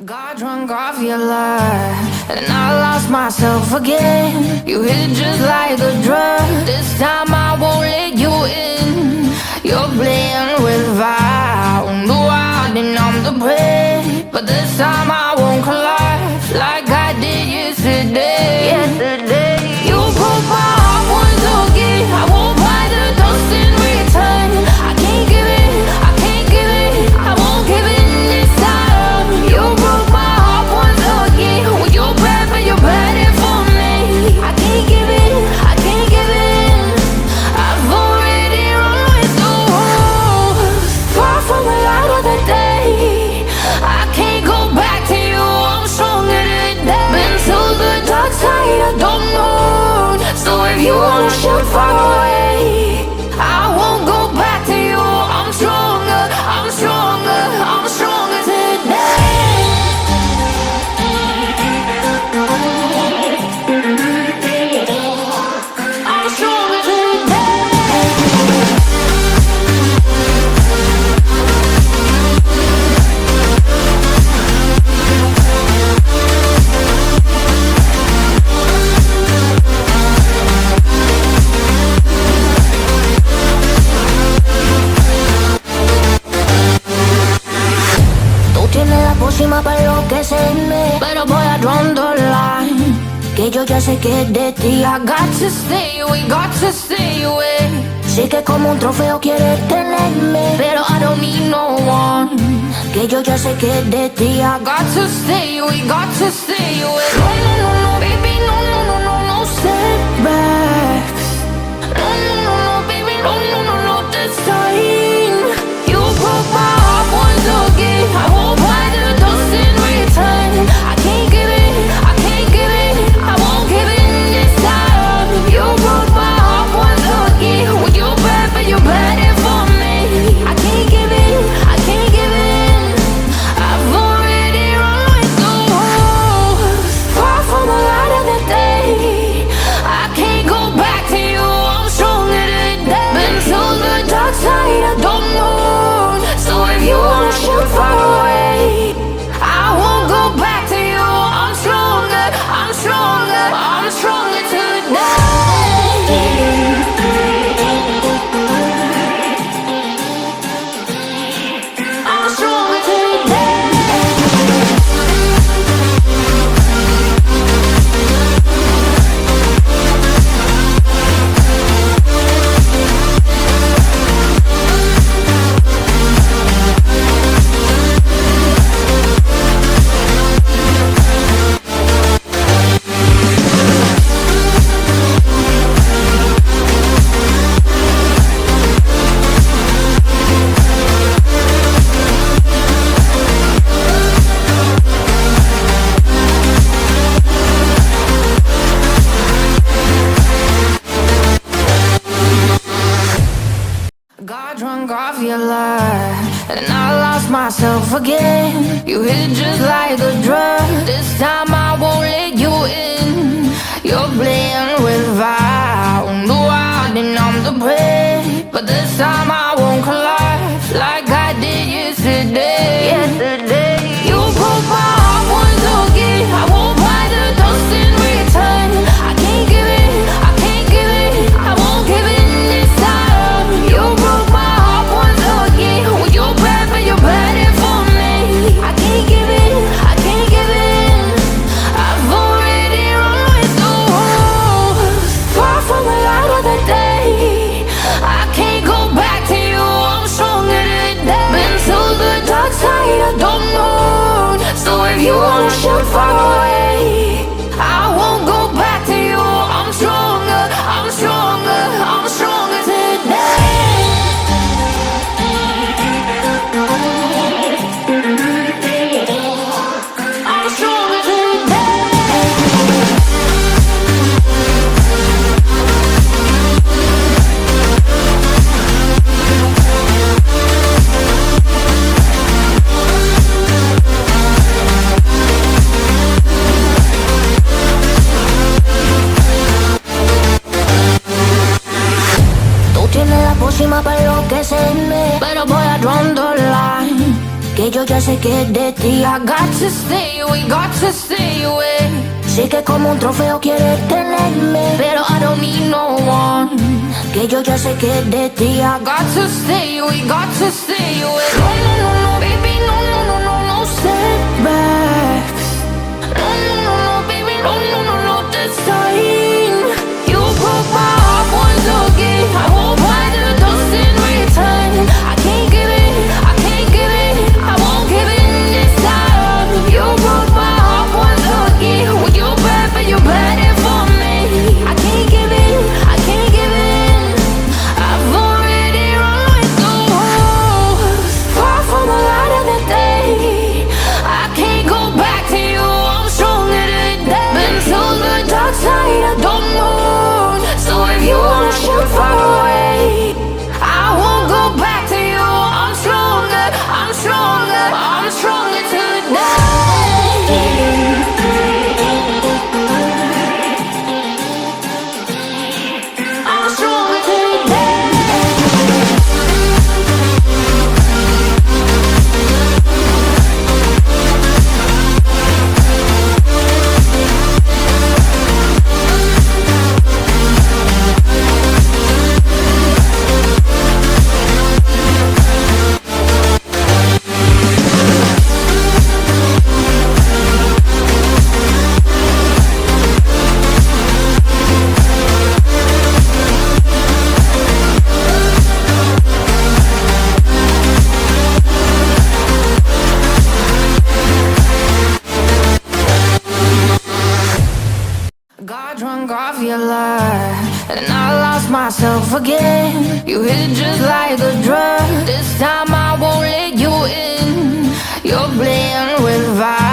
Got drunk off your love, and I lost myself again. You hit just like a drug. This time I won't let you in. You're playing with fire. No, I didn't, I'm the prey. But this time I won't collide like I did yesterday. You broke my heart once again. I won't buy the dust in return. I can't give it, I can't give it, I won't give it this time. You broke my heart once again. Well, you're bad, but you're bad it for me. I can't give it, I can't give it. I've already run with the wolves. Far from the light of the day. I can't go back to you, I'm stronger today. Been to the dark side, I don't know. So if you wanna shoot far away, I won't go back to you. I'm stronger, I'm stronger, I'm stronger today. I'm stronger today. Tú tienes la pócima para enloquecerme, pero voy a draw the line. Que yo ya sé que es de ti. I got to stay away, got to stay away. Sé que como un trofeo quieres tenerme, pero I don't need no one. Que yo ya sé que es de ti. I got to stay away, got to stay away. No, no, no, no, baby, no, no, no, no, no setbacks. No, no, no, no, baby, no, no, no, no, this time. You broke my heart once again. I won't buy the dust in return. I can't give it, I can't give it, I won't give it this time. You broke my heart once again. Well, you're bad, but you're bad it for me. I can't give it, I can't give it. I've already run with the wolves. Far from the light of the day. I can't go back to you, I'm stronger today. Been to the dark side, I don't know. So if you wanna shoot far away, I won't go back to you. I'm stronger, I'm stronger, I'm stronger today. I'm stronger today. Got drunk off your love, and I lost myself again. You hit just like a drug. This time I won't let you in. You're playing with fire. No, I didn't, I'm the prey. But this time I won't collide like I did yesterday. You broke my heart once again. I won't buy the dust in return. I can't give it, I can't give it, I won't give it this time. You broke my heart once again. Well, you're bad, but you're bad it for me. I can't give it, I can't give it. I've already run with the wolves. Far from the light of the day. I can't go back to you, I'm stronger today. Been to the dark side, I don't know. So if you wanna shoot far away, I won't go back to you. I'm stronger, I'm stronger, I'm stronger today. I'm stronger today. Tú tienes la pócima para enloquecerme, pero voy a draw the line. Que yo ya sé que es de ti. ti. I got to stay, we got to stay away. Sé que como un trofeo quieres tenerme, pero I don't need no one, que yo ya sé que es de ti. I got to stay, we got to stay away. No, no, no, no, baby, no, no, no, no, no setbacks. No, no, no, no, baby, no, no, no, no, this time. You broke my heart once again. I won't buy the dust in return. I can't give it, I can't give it, I won't give in this time. You broke my heart once again. Well, you bad, but you bad it for me. I can't give in, I can't give in. I've already run with the wolves, far from the light of the day. I can't go back to you, I'm stronger today. Been to the dark side of the moon, so if you wanna shoot far away, I won't go back to you. I'm stronger, I'm stronger, I'm stronger today. I'm stronger today. Got drunk off your lie, and I lost myself again. You hit just like a drug. This time I won't let you in. You're playing with fire.